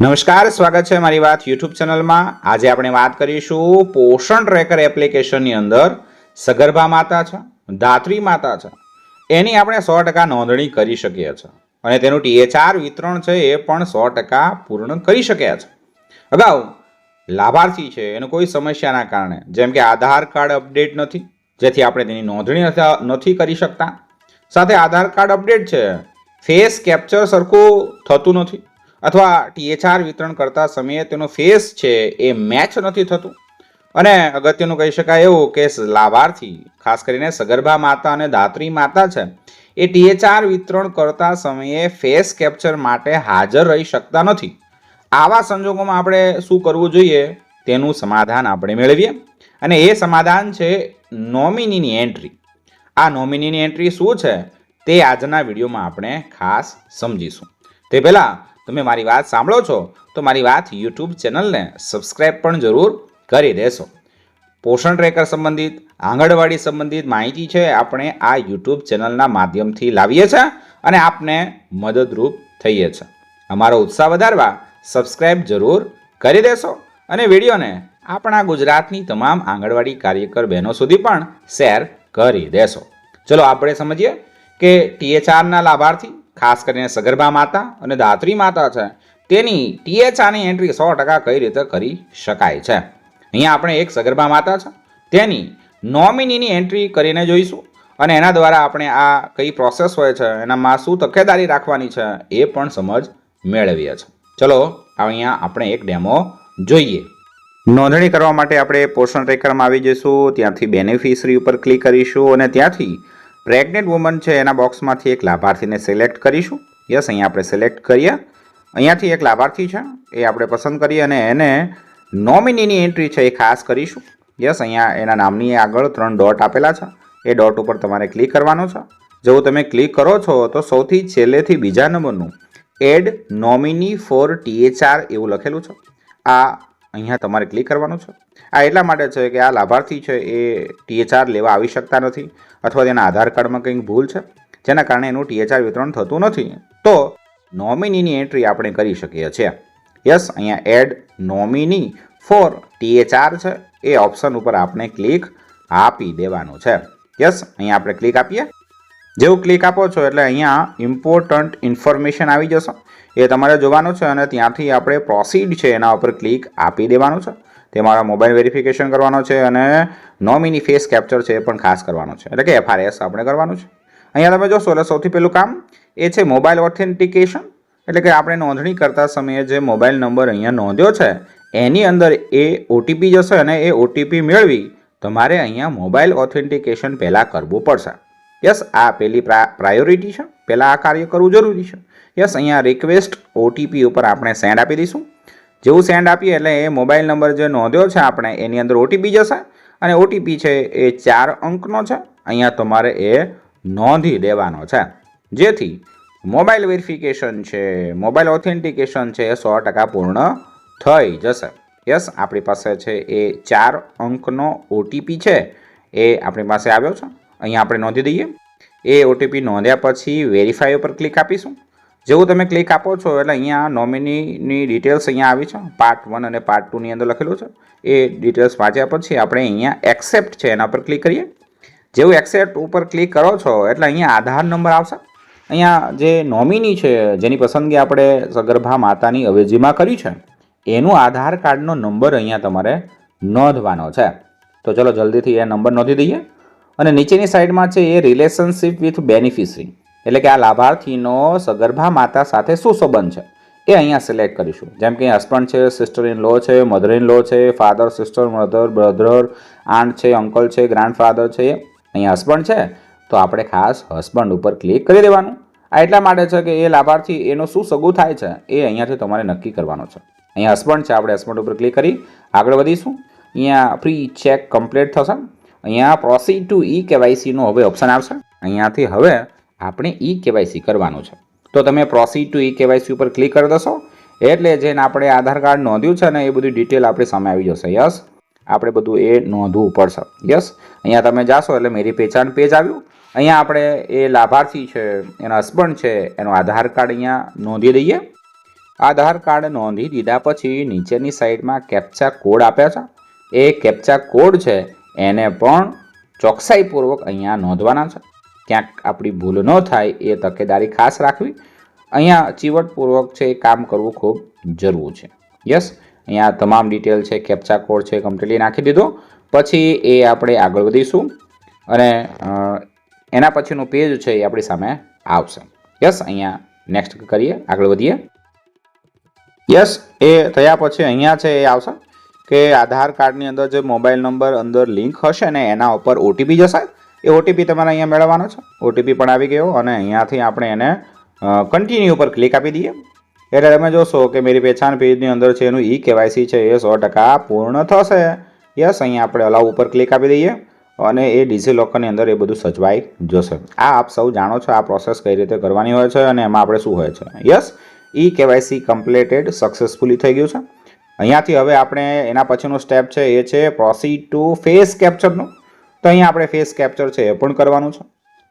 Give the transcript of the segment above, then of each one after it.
નમસ્કાર, સ્વાગત છે મારી વાત યુટ્યુબ ચેનલમાં। આજે આપણે વાત કરીશું પોષણ ટ્રેકર એપ્લિકેશનની અંદર સગર્ભા માતા છે, ધાત્રી માતા છે, એની આપણે 100% નોંધણી કરી શકીએ છીએ અને તેનું THR વિતરણ છે એ પણ 100% પૂર્ણ કરી શક્યા છે। અગાઉ લાભાર્થી છે એનો કોઈ સમસ્યાના કારણે જેમ કે આધાર કાર્ડ અપડેટ નથી, જેથી આપણે તેની નોંધણી નથી કરી શકતા, સાથે આધાર કાર્ડ અપડેટ છે, ફેસ કેપ્ચર સરખું થતું નથી અથવા THR વિતરણ કરતા સમયે તેનો ફેસ છે એ મેચ નથી થતું। અને અગત્યનું કહી શકાય એવું કે લાભાર્થી ખાસ કરીને સગર્ભા માતા અને ધાત્રી માતા છે એ THR વિતરણ કરતા સમયે ફેસ કેપ્ચર માટે હાજર રહી શકતા નથી। આવા સંજોગોમાં આપણે શું કરવું જોઈએ તેનું સમાધાન આપણે મેળવીએ, અને એ સમાધાન છે નોમિનીની એન્ટ્રી। આ નોમિનીની એન્ટ્રી શું છે તે આજના વિડીયોમાં આપણે ખાસ સમજીશું। તે પહેલાં તમે મારી વાત સાંભળો છો તો મારી વાત યુટ્યુબ ચેનલને સબસ્ક્રાઈબ પણ જરૂર કરી દેશો। પોષણ ટ્રેકર સંબંધિત, આંગણવાડી સંબંધિત માહિતી છે આપણે આ યુટ્યુબ ચેનલના માધ્યમથી લાવીએ છીએ અને આપને મદદરૂપ થઈએ છીએ। અમારો ઉત્સાહ વધારવા સબસ્ક્રાઈબ જરૂર કરી દેશો અને વિડીયોને આપણા ગુજરાતની તમામ આંગણવાડી કાર્યકર બહેનો સુધી પણ શેર કરી દેશો। ચલો આપણે સમજીએ કે THRના લાભાર્થી ખાસ કરીને સગર્ભા માતા અને ધાત્રી માતા છે તેની THRની એન્ટ્રી 100% કઈ રીતે કરી શકાય છે। અહીંયા આપણે એક સગર્ભા માતા છે તેની નોમિનીની એન્ટ્રી કરીને જોઈશું અને એના દ્વારા આપણે આ કઈ પ્રોસેસ હોય છે, એનામાં શું તકેદારી રાખવાની છે એ પણ સમજ મેળવીએ છીએ। ચલો અહીંયા આપણે એક ડેમો જોઈએ। નોંધણી કરવા માટે આપણે પોષણ ટ્રેકરમાં આવી જઈશું, ત્યાંથી બેનિફિશરી ઉપર ક્લિક કરીશું અને ત્યાંથી પ્રેગ્નેન્ટ વુમન છે એના બોક્સમાંથી એક લાભાર્થીને સિલેક્ટ કરીશું। યસ, અહીંયા આપણે સિલેક્ટ કરીએ, અહીંયાથી એક લાભાર્થી છે એ આપણે પસંદ કરીએ અને એને નોમિનીની એન્ટ્રી છે એ ખાસ કરીશું। યસ, અહીંયા એના નામની આગળ 3 ડોટ આપેલા છે, એ ડોટ ઉપર તમારે ક્લિક કરવાનું છે। જેવું તમે ક્લિક કરો છો તો સૌથી છેલ્લેથી બીજા નંબરનું એડ નોમિની ફોર THR એવું લખેલું છે, આ અહીંયા તમારે ક્લિક કરવાનું છે। આ એટલા માટે છે કે આ લાભાર્થી છે એ THR લેવા આવી શકતા નથી અથવા તેના આધાર કાર્ડમાં કંઈક ભૂલ છે જેના કારણે એનું THR વિતરણ થતું નથી, તો નોમિનીની એન્ટ્રી આપણે કરી શકીએ છીએ। યસ, અહીંયા એડ નોમિની ફોર THR છે એ ઓપ્શન ઉપર આપણે ક્લિક આપી દેવાનું છે। યસ, અહીંયા આપણે ક્લિક આપીએ, જેવું ક્લિક આપો છો એટલે અહીંયા ઇમ્પોર્ટન્ટ ઇન્ફોર્મેશન આવી જશે, એ તમારે જોવાનું છે અને ત્યાંથી આપણે પ્રોસીડ છે એના ઉપર ક્લિક આપી દેવાનું છે। તમારા મોબાઈલ વેરિફિકેશન કરવાનો છે અને નોમિની ફેસ કેપ્ચર છે એ પણ ખાસ કરવાનો છે, એટલે કે FRS આપણે કરવાનું છે। અહીંયા તમે જોશો એટલે સૌથી પહેલું કામ એ છે મોબાઈલ ઓથેન્ટિકેશન, એટલે કે આપણે નોંધણી કરતા સમયે જે મોબાઈલ નંબર અહીંયા નોંધ્યો છે એની અંદર એ OTP જશે અને એ OTP મેળવી તમારે અહીંયા મોબાઈલ ઓથેન્ટિકેશન પહેલાં કરવું પડશે। યસ, આ પહેલી પ્રાયોરિટી છે, પહેલાં આ કાર્ય કરવું જરૂરી છે। યસ, અહીંયા રિક્વેસ્ટ OTP ઉપર આપણે સેન્ડ આપી દઈશું। જેવું સેન્ડ આપીએ એટલે એ મોબાઈલ નંબર જે નોંધ્યો છે આપણે એની અંદર OTP જશે અને OTP છે એ 4 અંકનો છે, અહીંયા તમારે એ નોંધી દેવાનો છે, જેથી મોબાઈલ વેરિફિકેશન છે, મોબાઈલ ઓથેન્ટિકેશન છે એ 100% પૂર્ણ થઈ જશે। યસ, આપણી પાસે છે એ 4 અંકનો OTP છે એ આપણી પાસે આવ્યો છે, અહીંયા આપણે નોંધી દઈએ। એ OTP નોંધ્યા પછી વેરીફાઈ ઉપર ક્લિક આપીશું। જેવું તમે ક્લિક આપો છો એટલે અહીંયા નોમિનીની ડિટેલ્સ અહીંયા આવી છે, પાર્ટ 1 અને પાર્ટ 2ની અંદર લખેલું છે, એ ડિટેલ્સ વાંચ્યા પછી આપણે અહીંયા એક્સેપ્ટ છે એના પર ક્લિક કરીએ। જેવું એક્સેપ્ટ ઉપર ક્લિક કરો છો એટલે અહીંયા આધાર નંબર આવશે। અહીંયા જે નોમિની છે જેની પસંદગી આપણે સગર્ભા માતાની અવેજીમાં કરી છે એનું આધાર કાર્ડનો નંબર અહીંયા તમારે નોંધવાનો છે। તો ચલો જલ્દીથી એ નંબર નોંધી દઈએ અને નીચેની સાઈડમાં છે એ રિલેશનશિપ વિથ બેનિફિશરી, એટલે કે આ લાભાર્થીનો સગર્ભા માતા સાથે શું સંબંધ છે એ અહીંયા સિલેક્ટ કરીશું। જેમ કે હસબન્ડ છે, સિસ્ટર ઇન લો છે, મધર ઇન લો છે, father, sister, mother, brother, aunt છે, અંકલ છે, ગ્રાન્ડફાધર છે, અહીંયા હસબન્ડ છે તો આપણે ખાસ હસબન્ડ ઉપર ક્લિક કરી દેવાનું। આ એટલા માટે છે કે એ લાભાર્થી એનો શું સગું થાય છે એ અહીંયાથી તમારે નક્કી કરવાનો છે। અહીંયા હસબન્ડ છે, આપણે હસબન્ડ ઉપર ક્લિક કરી આગળ વધીશું। અહીંયા પ્રી ચેક કમ્પ્લીટ થશે, અહીંયા પ્રોસીડ ટુ eKYCનો હવે ઓપ્શન આવશે, અહીંયાથી હવે આપણે eKYC કરવાનું છે, તો તમે પ્રોસીડ ટુ eKYC ઉપર ક્લિક કરી દેશો એટલે જેને આપણે આધાર કાર્ડ નોંધ્યું છે ને એ બધી ડિટેલ આપણી સામે આવી જશે। યસ, આપણે બધું એ નોંધવું પડશે। યસ, અહીંયા તમે જાશો એટલે મેરી પહેચાન પેજ આવ્યું, અહીંયા આપણે એ લાભાર્થી છે એના હસબન્ડ છે એનો આધાર કાર્ડ અહીંયા નોંધી દઈએ। આધાર કાર્ડ નોંધી દીધા પછી નીચેની સાઈડમાં કેપ્ચા કોડ આપ્યા છે. એ કેપ્ચા કોડ છે એને પણ ચોકસાઈપૂર્વક અહીંયા નોંધવાના છે. ક્યાંક આપણી ભૂલ ન થાય એ તકેદારી ખાસ રાખવી. અહીંયા ચીવટપૂર્વક છે એ કામ કરવું ખૂબ જરૂર છે. યસ, અહીંયા તમામ ડિટેલ છે, કેપ્ચા કોડ છે, કમ્પ્લીટલી નાખી દીધો. પછી એ આપણે આગળ વધીશું અને એના પછીનું પેજ છે એ આપણી સામે આવશે. યસ, અહીંયા નેક્સ્ટ કરીએ, આગળ વધીએ. યસ, એ થયા પછી અહીંયા છે એ આવશે કે આધાર કાર્ડની અંદર જે મોબાઈલ નંબર અંદર લિંક હશે ને એના ઉપર ઓટીપી જશે. એ ઓટીપી તમારે અહીંયા મેળવવાનો છે. ઓટીપી પણ આવી ગયો અને અહીંયાથી આપણે એને કન્ટિન્યુ ઉપર ક્લિક આપી દઈએ એટલે તમે જોશો કે મારી પહેચાન પેજની અંદર છે એનું KYC છે એ 100% પૂર્ણ થશે. યસ, અહીંયા આપણે અલાઉ ઉપર ક્લિક આપી દઈએ અને એ ડિજીલોકરની અંદર એ બધું સચવાઈ જશે. આ આપ સૌ જાણો છો આ પ્રોસેસ કઈ રીતે કરવાની હોય છે અને એમાં આપણે શું હોય છે. યસ, KYC કમ્પ્લીટેડ સક્સેસફુલી થઈ ગયું છે. અહીંયાથી હવે આપણે એના પછીનું સ્ટેપ છે એ છે પ્રોસીડ ટુ ફેસ કેપ્ચરનું. તો અહીંયા આપણે ફેસ કેપ્ચર છે એ પણ કરવાનું છે.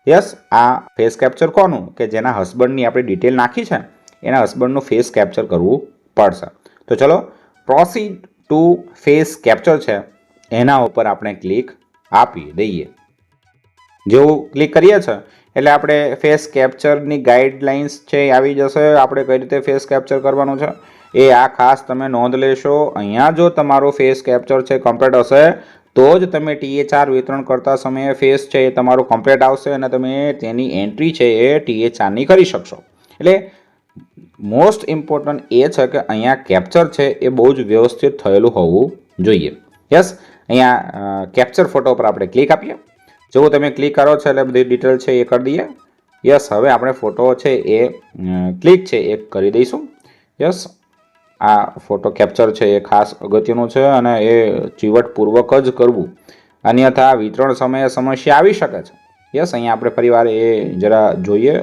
યસ, આ ફેસ કેપ્ચર કોનું કે જેના હસબન્ડની આપણે ડિટેલ નાખી છે એના હસબન્ડનું ફેસ કેપ્ચર કરવું પડશે. તો ચલો પ્રોસીડ ટુ ફેસ કેપ્ચર છે એના ઉપર આપણે ક્લિક આપી દઈએ. જેવું ક્લિક કરીએ છીએ એટલે આપણે ફેસ કેપ્ચરની ગાઈડલાઇન્સ છે આવી જશે. આપણે કઈ રીતે ફેસ કેપ્ચર કરવાનું છે એ આ ખાસ તમે નોંધ લેશો. અહીંયા જો તમારું ફેસ કેપ્ચર છે કમ્પ્લીટ હશે તો જ તમે THR વિતરણ કરતા સમયે ફેસ છે એ તમારું કમ્પ્લીટ આવશે અને તમે તેની એન્ટ્રી છે એ THRની કરી શકશો. એટલે મોસ્ટ ઇમ્પોર્ટન્ટ એ છે કે અહીંયા કેપ્ચર છે એ બહુ જ વ્યવસ્થિત થયેલું હોવું જોઈએ. યસ, અહીંયા કેપ્ચર ફોટો પર આપણે ક્લિક આપીએ. જેવું તમે ક્લિક કરો છો એટલે બધી ડિટેલ છે એ કરી દઈએ. યસ, હવે આપણે ફોટો છે એ ક્લિક છે એ કરી દઈશું. યસ, આ ફોટો કેપ્ચર છે એ ખાસ અગત્યનું છે અને એ ચીવટપૂર્વક જ કરવું, અન્યથા વિતરણ સમયે સમસ્યા આવી શકે છે. યસ, અહીંયા આપણે ફરીવાર એ જરા જોઈએ,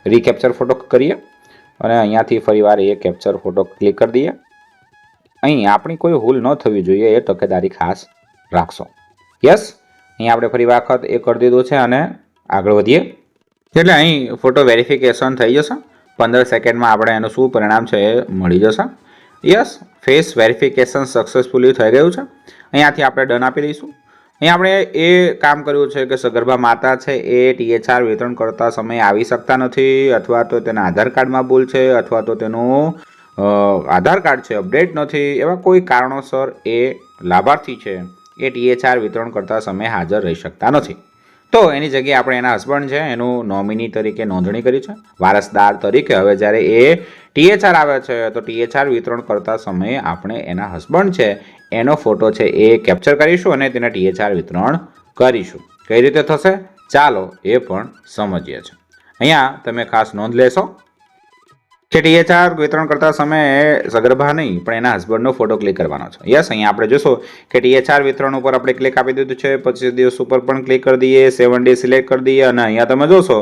રીકેપ્ચર ફોટો કરીએ અને અહીંયાથી ફરીવાર એ કેપ્ચર ફોટો ક્લિક કરી દઈએ. અહીં આપણી કોઈ ભૂલ ન થવી જોઈએ એ તકેદારી ખાસ રાખશો. યસ, અહીં આપણે ફરી વખત એ કરી દીધું છે અને આગળ વધીએ એટલે અહીં ફોટો વેરિફિકેશન થઈ જશે. 15 સેકન્ડમાં આપણે એનું શું પરિણામ છે એ મળી જશે. યસ, ફેસ વેરિફિકેશન સક્સેસફુલી થઈ ગયું છે. અહીંયાથી આપણે ડન આપી દઈશું. અહીં આપણે એ કામ કર્યું છે કે સગર્ભા માતા છે એ THR વિતરણ કરતા સમયે આવી શકતા નથી અથવા તો તેના આધાર કાર્ડમાં ભૂલ છે અથવા તો તેનું આધાર કાર્ડ છે અપડેટ નથી, એવા કોઈ કારણોસર એ લાભાર્થી છે એ THR વિતરણ કરતા સમયે હાજર રહી શકતા નથી. તો એની જગ્યાએ આપણે એના હસબન્ડ છે એનું નોમિની તરીકે નોંધણી કરી છે, વારસદાર તરીકે. હવે જ્યારે એ THR આવે છે તો THR વિતરણ કરતા સમયે આપણે એના હસબન્ડ છે એનો ફોટો છે એ કેપ્ચર કરીશું અને તેને THR વિતરણ કરીશું. કઈ રીતે થશે ચાલો એ પણ સમજીએ છીએ. અહીંયા તમે ખાસ નોંધ લેશો કે THR વિતરણ કરતા સમયે સગર્ભા નહીં પણ એના હસબન્ડનો ફોટો ક્લિક કરવાનો છે. યસ, અહીંયા આપણે જોશો કે THR વિતરણ ઉપર આપણે ક્લિક આપી દીધું છે. 25 દિવસ ઉપર પણ ક્લિક કરી દઈએ, 7 ડે સિલેક્ટ કરી દઈએ અને અહીંયા તમે જોશો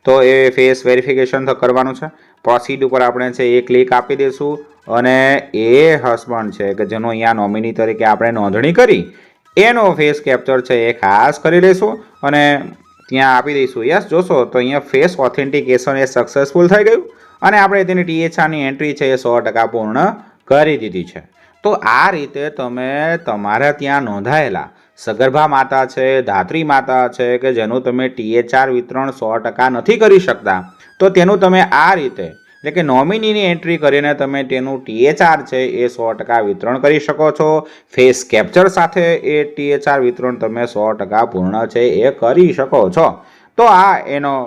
તો એ ફેસ વેરિફિકેશન કરવાનું છે. પ્રોસીડ ઉપર આપણે છે એ ક્લિક આપી દઈશું અને એ હસબન્ડ છે કે જેનો અહીંયા નોમિની તરીકે આપણે નોંધણી કરી એનો ફેસ કેપ્ચર છે એ ખાસ કરી લઈશું અને ત્યાં આપી દઈશું. યસ, જોશો તો અહીંયા ફેસ ઓથેન્ટિકેશન એ સક્સેસફુલ થઈ ગયું અને આપણે તેની THRની એન્ટ્રી છે એ 100% પૂર્ણ કરી દીધી છે. તો આ રીતે તમે તમારા ત્યાં નોંધાયેલા સગર્ભા માતા છે, ધાત્રી માતા છે કે જેનું તમે THR વિતરણ 100% નથી કરી શકતા તો તેનું તમે આ રીતે એટલે કે નોમિનીની એન્ટ્રી કરીને તમે તેનું THR છે એ 100% વિતરણ કરી શકો છો. ફેસ કેપ્ચર સાથે એ THR વિતરણ તમે 100% પૂર્ણ છે એ કરી શકો છો. તો આ એનો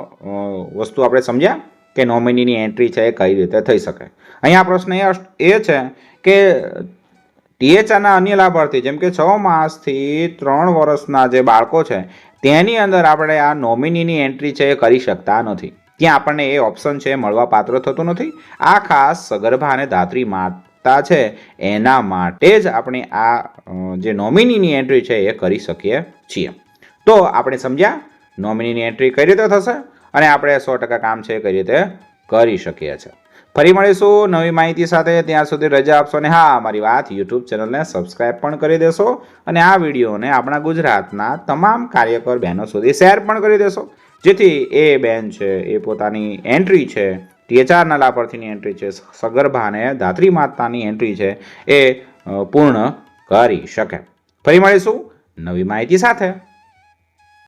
વસ્તુ આપણે સમજ્યા કે નોમિનીની એન્ટ્રી છે એ કઈ રીતે થઈ શકે. અહીંયા પ્રશ્ન એ છે કે THRના અન્ય લાભાર્થી જેમ કે 6 માસથી 3 વર્ષના જે બાળકો છે તેની અંદર આપણે આ નોમિનીની એન્ટ્રી છે એ કરી શકતા નથી. ત્યાં આપણને એ ઓપ્શન છે મળવા પાત્ર થતું નથી. આ ખાસ સગર્ભા અને ધાત્રી માતા છે એના માટે જ આપણે આ જે નોમિનીની એન્ટ્રી છે એ કરી શકીએ છીએ. તો આપણે સમજ્યા નોમિનીની એન્ટ્રી કઈ રીતે થશે અને આપણે 100% કામ છે કઈ રીતે કરી શકીએ છીએ. ફરી મળીશું નવી માહિતી સાથે. ત્યાં સુધી રજા આપશો ને હા, અમારી વાત YouTube ચેનલને સબસ્ક્રાઈબ પણ કરી દેશો અને આ વિડીયોને આપણા ગુજરાતના તમામ કાર્યકર બહેનો સુધી શેર પણ કરી દેશો જેથી એ બેન છે એ પોતાની એન્ટ્રી છે THRના લાભાર્થીની એન્ટ્રી છે, સગર્ભા અને ધાત્રી માતાની એન્ટ્રી છે એ પૂર્ણ કરી શકે. ફરી મળીશું નવી માહિતી સાથે.